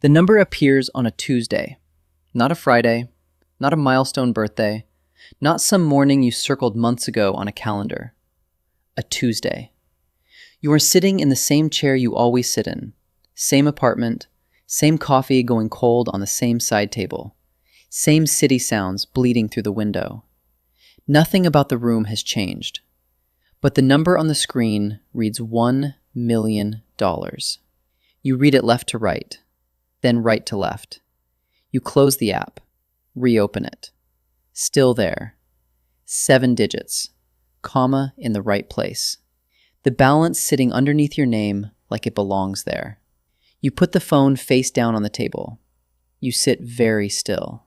The number appears on a Tuesday, not a Friday, not a milestone birthday, not some morning you circled months ago on a calendar. A Tuesday. You are sitting in the same chair you always sit in, same apartment, same coffee going cold on the same side table, same city sounds bleeding through the window. Nothing about the room has changed, but the number on the screen reads $1 million. You read it left to right, then right to left. You close the app, reopen it. Still there. 7 digits, comma in the right place. The balance sitting underneath your name like it belongs there. You put the phone face down on the table. You sit very still.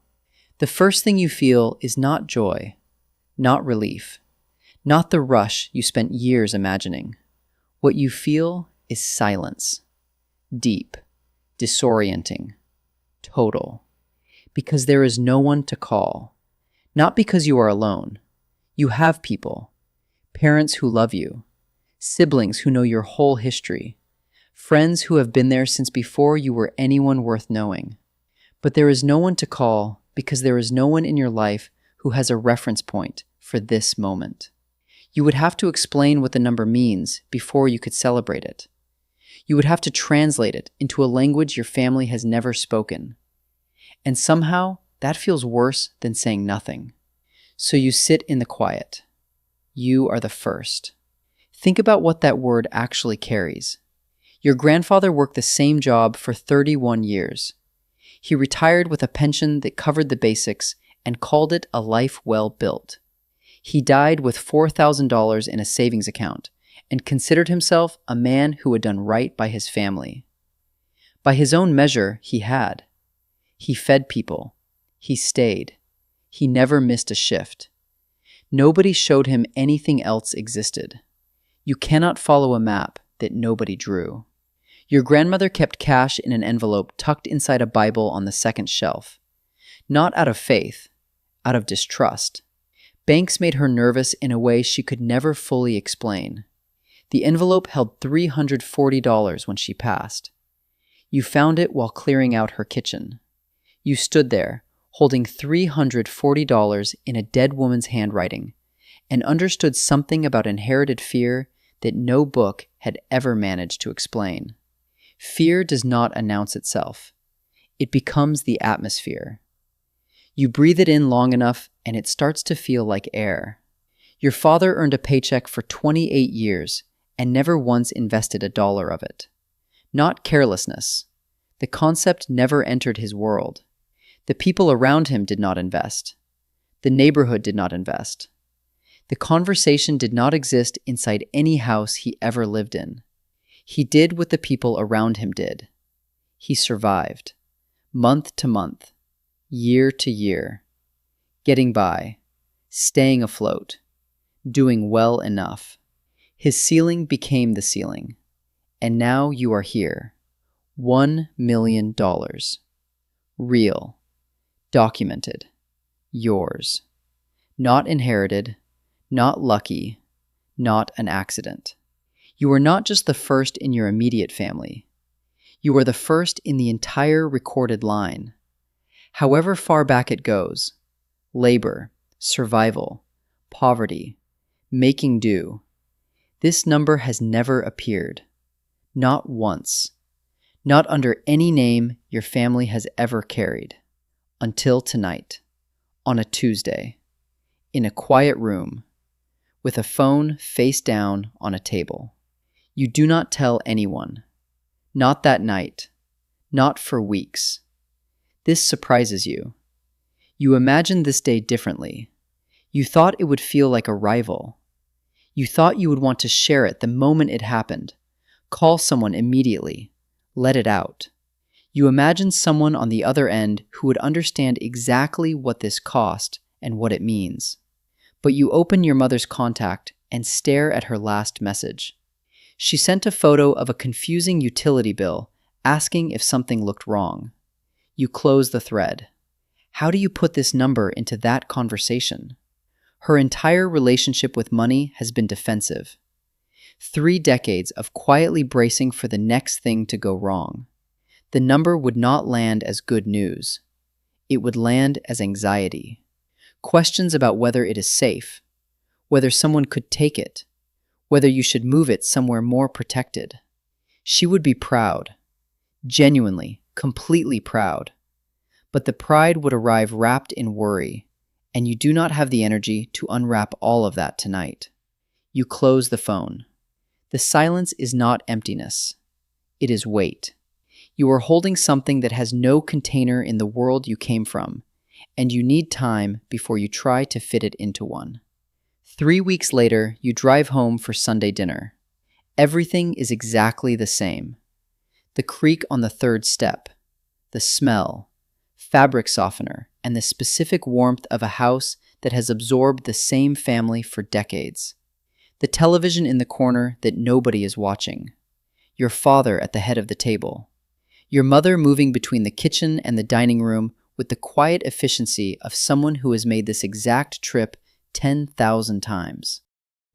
The first thing you feel is not joy, not relief, not the rush you spent years imagining. What you feel is silence. Deep, disorienting, total. Because there is no one to call. Not because you are alone. You have people. Parents who love you. Siblings who know your whole history. Friends who have been there since before you were anyone worth knowing. But there is no one to call because there is no one in your life who has a reference point for this moment. You would have to explain what the number means before you could celebrate it. You would have to translate it into a language your family has never spoken. And somehow, that feels worse than saying nothing. So you sit in the quiet. You are the first. Think about what that word actually carries. Your grandfather worked the same job for 31 years. He retired with a pension that covered the basics and called it a life well built. He died with $4,000 in a savings account and considered himself a man who had done right by his family. By his own measure, he had. He fed people. He stayed. He never missed a shift. Nobody showed him anything else existed. You cannot follow a map that nobody drew. Your grandmother kept cash in an envelope tucked inside a Bible on the second shelf. Not out of faith, out of distrust. Banks made her nervous in a way she could never fully explain. The envelope held $340 when she passed. You found it while clearing out her kitchen. You stood there, holding $340 in a dead woman's handwriting, and understood something about inherited fear that no book had ever managed to explain. Fear does not announce itself. It becomes the atmosphere. You breathe it in long enough, and it starts to feel like air. Your father earned a paycheck for 28 years and never once invested a dollar of it. Not carelessness. The concept never entered his world. The people around him did not invest. The neighborhood did not invest. The conversation did not exist inside any house he ever lived in. He did what the people around him did. He survived, month to month, year to year, getting by, staying afloat, doing well enough. His ceiling became the ceiling, and now you are here. $1 million. Real. Documented. Yours. Not inherited. Not lucky. Not an accident. You are not just the first in your immediate family. You are the first in the entire recorded line. However far back it goes, labor, survival, poverty, making do, this number has never appeared. Not once. Not under any name your family has ever carried. Until tonight, on a Tuesday, in a quiet room, with a phone face down on a table. You do not tell anyone. Not that night. Not for weeks. This surprises you. You imagined this day differently. You thought it would feel like a rival. You thought you would want to share it the moment it happened. Call someone immediately. Let it out. You imagined someone on the other end who would understand exactly what this cost and what it means. But you open your mother's contact and stare at her last message. She sent a photo of a confusing utility bill asking if something looked wrong. You close the thread. How do you put this number into that conversation? Her entire relationship with money has been defensive. 3 decades of quietly bracing for the next thing to go wrong. The number would not land as good news. It would land as anxiety. Questions about whether it is safe, whether someone could take it, whether you should move it somewhere more protected. She would be proud, genuinely, completely proud. But the pride would arrive wrapped in worry, and you do not have the energy to unwrap all of that tonight. You close the phone. The silence is not emptiness. It is weight. You are holding something that has no container in the world you came from, and you need time before you try to fit it into one. 3 weeks later, you drive home for Sunday dinner. Everything is exactly the same. The creak on the third step, the smell, fabric softener, and the specific warmth of a house that has absorbed the same family for decades. The television in the corner that nobody is watching. Your father at the head of the table. Your mother moving between the kitchen and the dining room with the quiet efficiency of someone who has made this exact trip 10,000 times.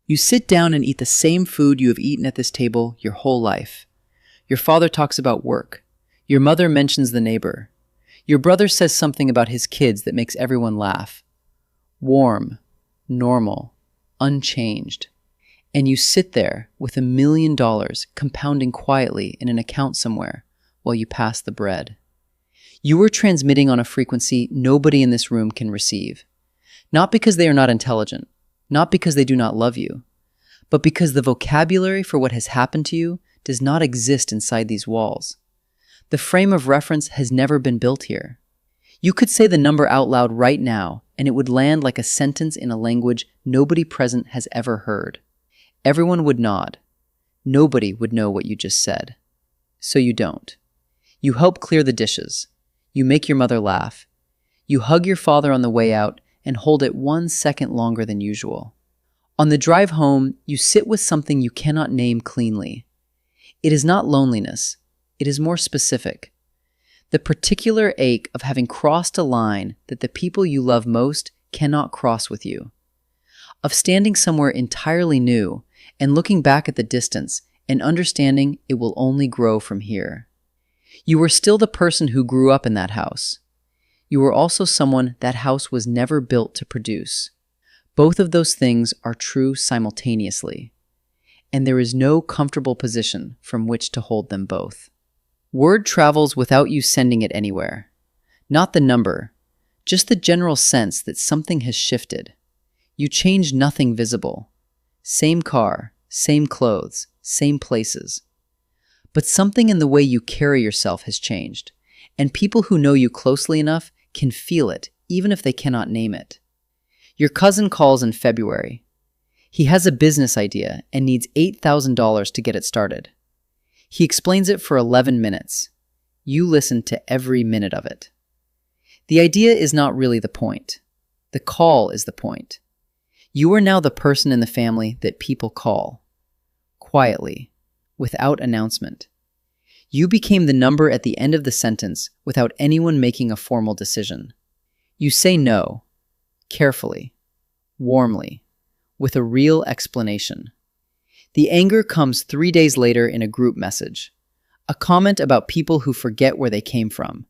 You sit down and eat the same food you have eaten at this table your whole life. Your father talks about work. Your mother mentions the neighbor. Your brother says something about his kids that makes everyone laugh. Warm, normal, unchanged. And you sit there with $1 million compounding quietly in an account somewhere while you pass the bread. You are transmitting on a frequency nobody in this room can receive. Not because they are not intelligent, not because they do not love you, but because the vocabulary for what has happened to you does not exist inside these walls. The frame of reference has never been built here. You could say the number out loud right now, and it would land like a sentence in a language nobody present has ever heard. Everyone would nod. Nobody would know what you just said. So you don't. You help clear the dishes. You make your mother laugh. You hug your father on the way out and hold it 1 second longer than usual. On the drive home, you sit with something you cannot name cleanly. It is not loneliness. It is more specific. The particular ache of having crossed a line that the people you love most cannot cross with you. Of standing somewhere entirely new and looking back at the distance and understanding it will only grow from here. You are still the person who grew up in that house. You are also someone that house was never built to produce. Both of those things are true simultaneously, and there is no comfortable position from which to hold them both. Word travels without you sending it anywhere. Not the number, just the general sense that something has shifted. You change nothing visible. Same car, same clothes, same places. But something in the way you carry yourself has changed, and people who know you closely enough can feel it, even if they cannot name it. Your cousin calls in February. He has a business idea and needs $8,000 to get it started. He explains it for 11 minutes. You listen to every minute of it. The idea is not really the point. The call is the point. You are now the person in the family that people call. Quietly, without announcement. You became the number at the end of the sentence without anyone making a formal decision. You say no, carefully, warmly, with a real explanation. The anger comes 3 days later in a group message. A comment about people who forget where they came from.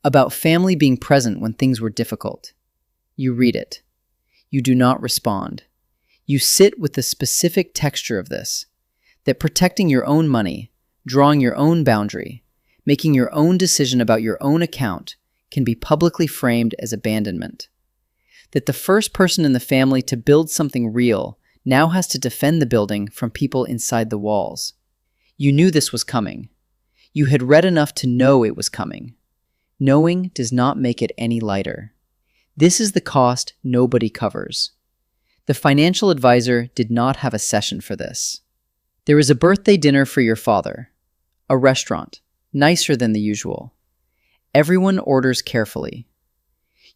About family being present when things were difficult. You read it. You do not respond. You sit with the specific texture of this, that protecting your own money, drawing your own boundary, making your own decision about your own account can be publicly framed as abandonment. That the first person in the family to build something real now has to defend the building from people inside the walls. You knew this was coming. You had read enough to know it was coming. Knowing does not make it any lighter. This is the cost nobody covers. The financial advisor did not have a session for this. There is a birthday dinner for your father. A restaurant, nicer than the usual. Everyone orders carefully.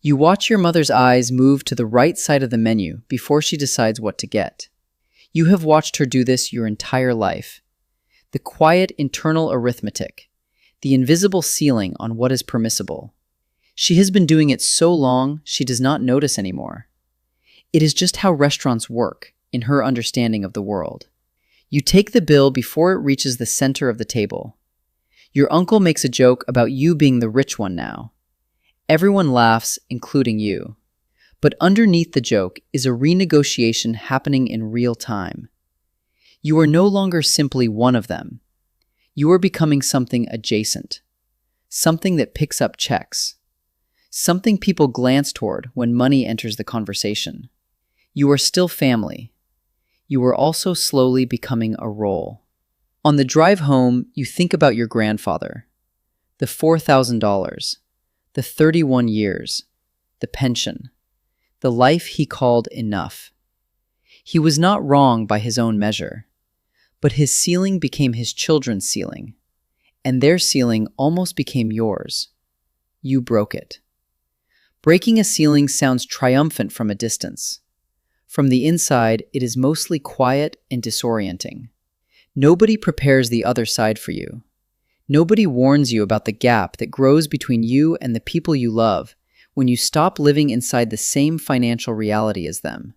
You watch your mother's eyes move to the right side of the menu before she decides what to get. You have watched her do this your entire life. The quiet internal arithmetic, the invisible ceiling on what is permissible. She has been doing it so long she does not notice anymore. It is just how restaurants work in her understanding of the world. You take the bill before it reaches the center of the table. Your uncle makes a joke about you being the rich one now. Everyone laughs, including you. But underneath the joke is a renegotiation happening in real time. You are no longer simply one of them. You are becoming something adjacent, something that picks up checks, something people glance toward when money enters the conversation. You are still family. You are also slowly becoming a role. On the drive home, you think about your grandfather, the $4,000, the 31 years, the pension, the life he called enough. He was not wrong by his own measure, but his ceiling became his children's ceiling, and their ceiling almost became yours. You broke it. Breaking a ceiling sounds triumphant from a distance. From the inside, it is mostly quiet and disorienting. Nobody prepares the other side for you. Nobody warns you about the gap that grows between you and the people you love when you stop living inside the same financial reality as them.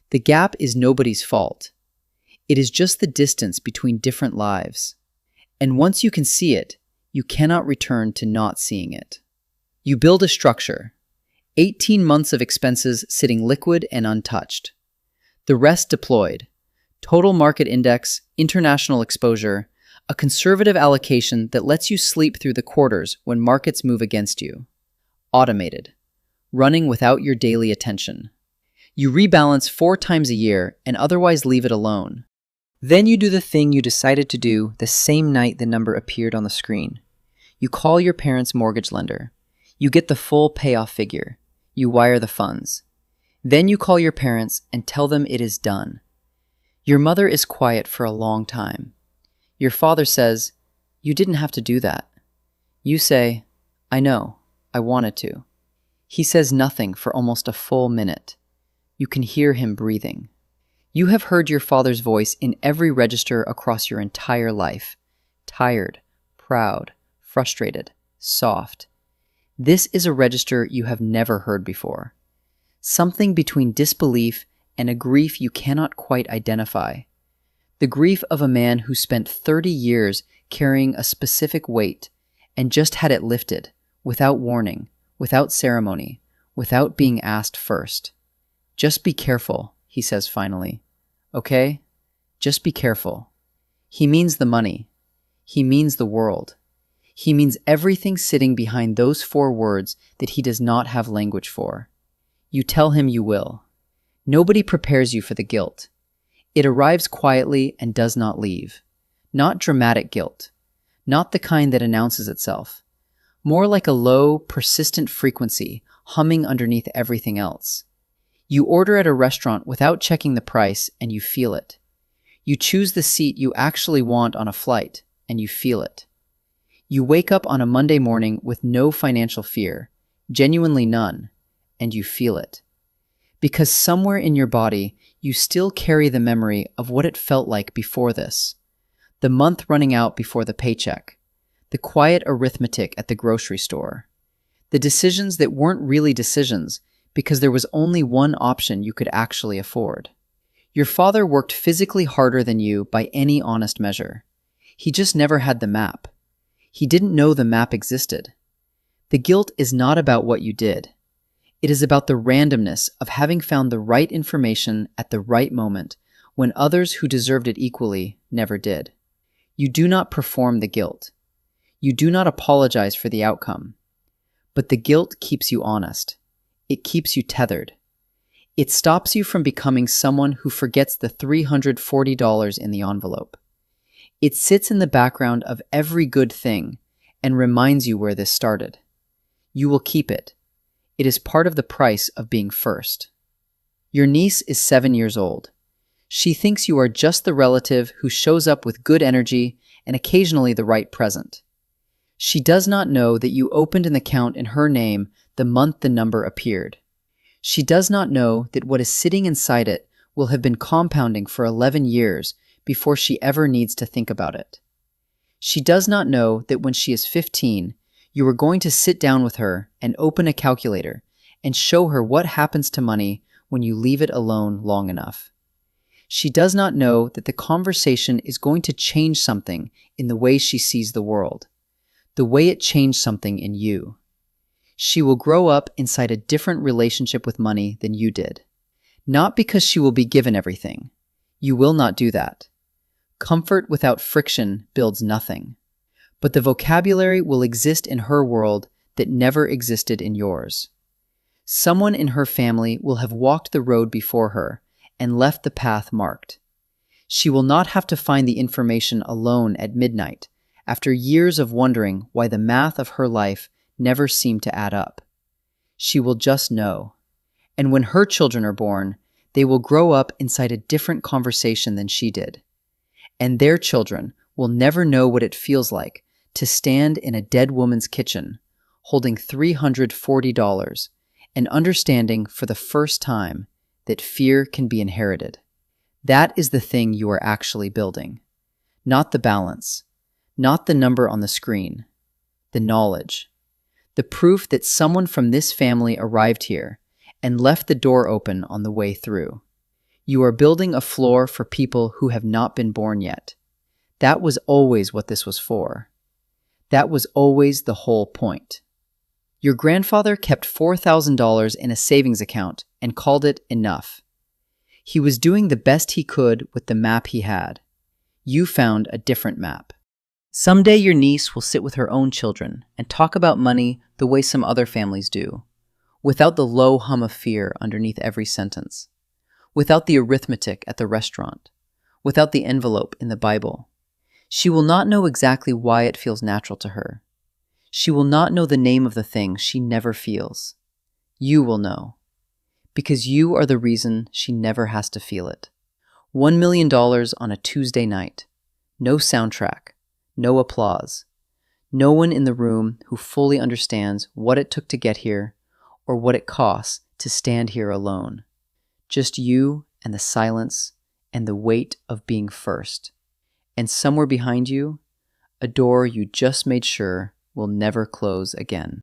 The gap is nobody's fault. It is just the distance between different lives. And once you can see it, you cannot return to not seeing it. You build a structure. 18 months of expenses sitting liquid and untouched. The rest deployed. Total market index, international exposure, a conservative allocation that lets you sleep through the quarters when markets move against you. Automated. Running without your daily attention. You rebalance 4 times a year and otherwise leave it alone. Then you do the thing you decided to do the same night the number appeared on the screen. You call your parents' mortgage lender. You get the full payoff figure. You wire the funds. Then you call your parents and tell them it is done. Your mother is quiet for a long time. Your father says, "You didn't have to do that." You say, "I know, I wanted to." He says nothing for almost a full minute. You can hear him breathing. You have heard your father's voice in every register across your entire life. Tired, proud, frustrated, soft. This is a register you have never heard before. Something between disbelief and a grief you cannot quite identify. The grief of a man who spent 30 years carrying a specific weight and just had it lifted, without warning, without ceremony, without being asked first. "Just be careful," he says finally. "Okay? Just be careful." He means the money. He means the world. He means everything sitting behind those 4 words that he does not have language for. You tell him you will. Nobody prepares you for the guilt. It arrives quietly and does not leave. Not dramatic guilt. Not the kind that announces itself. More like a low, persistent frequency humming underneath everything else. You order at a restaurant without checking the price and you feel it. You choose the seat you actually want on a flight and you feel it. You wake up on a Monday morning with no financial fear, genuinely none, and you feel it. Because somewhere in your body, you still carry the memory of what it felt like before this. The month running out before the paycheck. The quiet arithmetic at the grocery store. The decisions that weren't really decisions because there was only one option you could actually afford. Your father worked physically harder than you by any honest measure. He just never had the map. He didn't know the map existed. The guilt is not about what you did. It is about the randomness of having found the right information at the right moment when others who deserved it equally never did. You do not perform the guilt. You do not apologize for the outcome. But the guilt keeps you honest. It keeps you tethered. It stops you from becoming someone who forgets the $340 in the envelope. It sits in the background of every good thing and reminds you where this started. You will keep it. It is part of the price of being first. Your niece is 7 years old. She thinks you are just the relative who shows up with good energy and occasionally the right present. She does not know that you opened an account in her name the month the number appeared. She does not know that what is sitting inside it will have been compounding for 11 years before she ever needs to think about it. She does not know that when she is 15, you are going to sit down with her and open a calculator and show her what happens to money when you leave it alone long enough. She does not know that the conversation is going to change something in the way she sees the world. the way it changed something in you. She will grow up inside a different relationship with money than you did. Not because she will be given everything. You will not do that. Comfort without friction builds nothing. But the vocabulary will exist in her world that never existed in yours. Someone in her family will have walked the road before her and left the path marked. She will not have to find the information alone at midnight after years of wondering why the math of her life never seemed to add up. She will just know. And when her children are born, they will grow up inside a different conversation than she did. And their children will never know what it feels like to stand in a dead woman's kitchen, holding $340 and understanding for the first time that fear can be inherited. That is the thing you are actually building. Not the balance, not the number on the screen, the knowledge. The proof that someone from this family arrived here and left the door open on the way through. You are building a floor for people who have not been born yet. That was always what this was for. That was always the whole point. Your grandfather kept $4,000 in a savings account and called it enough. He was doing the best he could with the map he had. You found a different map. Someday your niece will sit with her own children and talk about money the way some other families do, without the low hum of fear underneath every sentence, without the arithmetic at the restaurant, without the envelope in the Bible. She will not know exactly why it feels natural to her. She will not know the name of the thing she never feels. You will know, because you are the reason she never has to feel it. $1 million on a Tuesday night. No soundtrack. No applause. No one in the room who fully understands what it took to get here or what it costs to stand here alone. Just you and the silence and the weight of being first. And somewhere behind you, a door you just made sure will never close again.